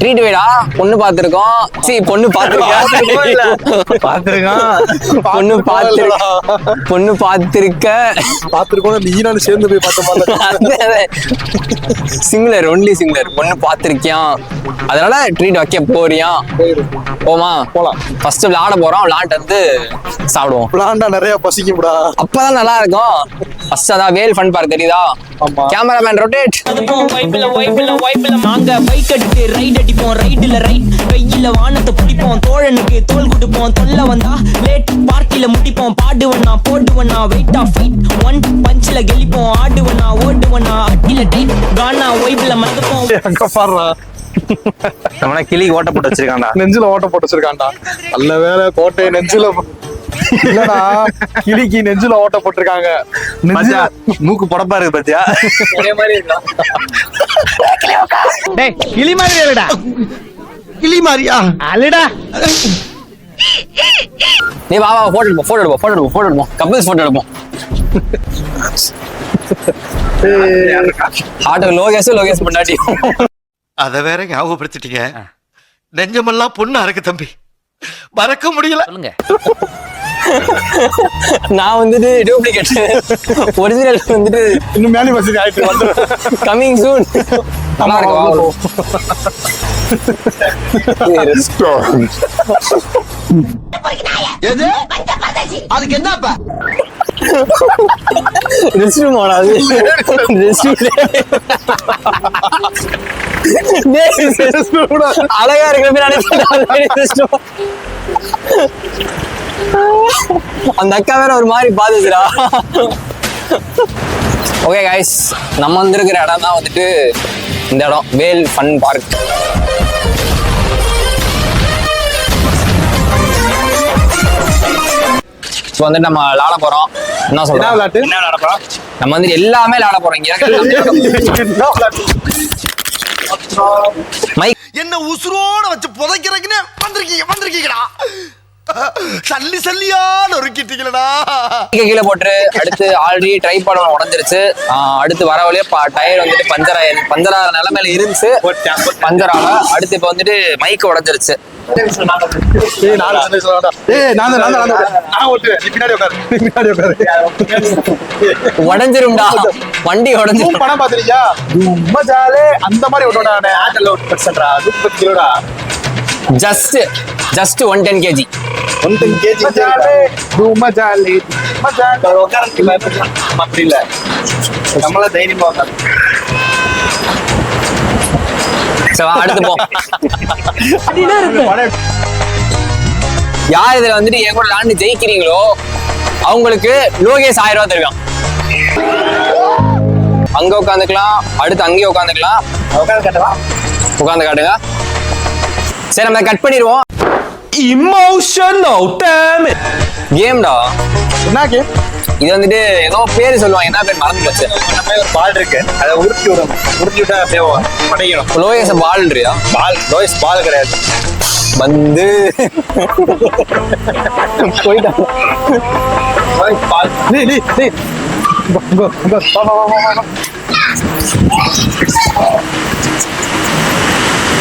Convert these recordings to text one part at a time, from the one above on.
Treat வைடா. பொண்ணு பாத்துருக்கோம். சரி பொண்ணு பாத்துருக்கோம். பொண்ணு பாத்துருக்கோம். நீனாலும் சேர்ந்து போய் பார்த்த சிங்குலர், ஒன்லி சிங்குலர். பொண்ணு பாத்திருக்கியான், அதனால ட்ரீட் வைக்க போறியா? போமா, போலாம். ஃபர்ஸ்ட் விளையாட போறோம். விளையாண்டு வந்து சாப்பிடுவோம். விளையாண்டா நிறைய பசிக்கும்டா. அப்பதான் நல்லா இருக்கும். ஃபர்ஸ்ட் அதான் வேல் ஃபன் பார்க் தெரியுதா? Cameraman rotate. நாங்க பைக் எடுத்து ரைட் அடிப்போம். ரைட்ல ரைட் கையில வானத்தை பிடிப்போம். தோழனுக்கு தோல் கொடுப்போம். தொல்ல வந்தா லேட் பார்ட்டில முடிப்போம். பாடுவண்ணா போடுவண்ணா வெயிட் ஆஃப் ஃபைட். ஒன் பஞ்ச்ல கெளிப்போம். ஆடுவண்ணா ஓடுவண்ணா அட்டில டைட். கானா வைப்ல மறந்துப்போம். அங்க பாருடா, நம்மள கிளி ஓட்ட போட்டு வச்சிருக்கான்டா. நெஞ்சில ஓட்ட போட்டு வச்சிருக்கான்டா. நல்ல வேலை கோட்டை நெஞ்சில இல்லடா, கிளிக்கு நெஞ்சில ஓட்ட போட்டிருக்காங்க. மூக்கு பொடப்பா இருக்கு பாத்தியா? ஒரே மாதிரி இருக்கா? டேய் கிளி மாதிரி இல்லடா. கிளி மாதிரியா? அலடா. நீ வா வா, போட்டோ எடுப்போம். கப்பிள்ஸ் போட்டோ எடுப்போம். ஆட்டோ லோகேஷ் பொண்டாட்டி. அத வேற ஞாபகப்படுத்திட்டீங்க. நெஞ்சமெல்லாம் பொண்ணா இருக்கு தம்பி, மறக்க முடியல. சொல்லுங்க. நான் வந்துட்டு டூப்ளிகேட், ஒரிஜினல் வந்துட்டு இன்னும் மேலே வசதி ஆயிட்டு வந்து கமிங் சூன். நல்லா இருக்கு. அதுக்கு என்னப்பா ரெஸ்ட் ரூம் ஓடாது. அழகா இருக்கிற அந்த அக்கா வேற ஒரு மாதிரி பாதுச்சுடா. ஓகே கைஸ், நம்ம வந்திருக்கிற இடம் தான் வந்துட்டு இந்த இடம், வேல் ஃபன் பார்க். இப்போ வந்துட்டு நம்ம விளாட போறோம். என்ன சொல்றோம்? என்ன விளையாட போறோம்? நம்ம வந்து எல்லாமே விளாட போறோம். மைக் என்ன உசுரோட வச்சு புதைக்கிறதுக்குன்னு வந்திருக்கீங்கடா. சல்லியா நொறுக்கிட்டீங்களடா. கீழே போட்டு அடுத்து ஆல்ரெடி ட்ரைபாட் உடஞ்சிருச்சு. அடுத்து வர வழியா டயர் வந்துட்டு பஞ்சர் ஆகிற நிலைமையில இருந்துச்சு. பஞ்சர் ஆகல. அடுத்து இப்ப வந்துட்டு மைக் உடஞ்சிருச்சு. உடஞ்சிரும்டா, வண்டி உடஞ்சிரும். படம் பாத்திருக்கியா? அந்த மாதிரி ஜஸ்ட் 110 kg. 110 kg. அப்படி இல்ல, நம்மள தைரியமா அடுத்து போ. யார் இதுல வந்துட்டு என் கூட விளையாண்டு ஜெயிக்கிறீங்களோ அவங்களுக்கு லோகேஷ் 1000 ரூபாய் தருவான். அங்க உட்காந்துக்கலாம், அடுத்து அங்கேயே உட்காந்துக்கலாம். உட்காந்து காட்டுங்க. சரி, நம்ம கட் பண்ணிடுவோம். இமோஷனல் டேமேஜ் கேம்டா. என்ன கேம் இது? வந்துட்டு ஏதோ பேரு சொல்லுவாங்க, என்ன பேர் மறந்து போச்சு. ஒரு பால் இருக்கு, அதை உருட்டி விடணும். உருட்டி விட்டா அப்படியே படைக்கணும். லோகேஷ் பால்ன்றியா? லோகேஷ் பால் கிடையாது, வந்து போயிட்டான்.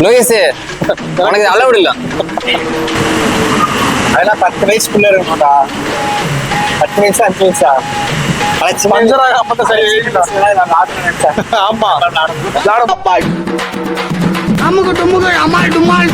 லோகேஷ் உனக்கு அளவுடு இல்ல. அதெல்லாம் 10 வயசுக்குள்ள இருக்கணும்டா. 10 வயசா 5 வயசா ஆமா. அமுக டுமுக அமால் டுமால்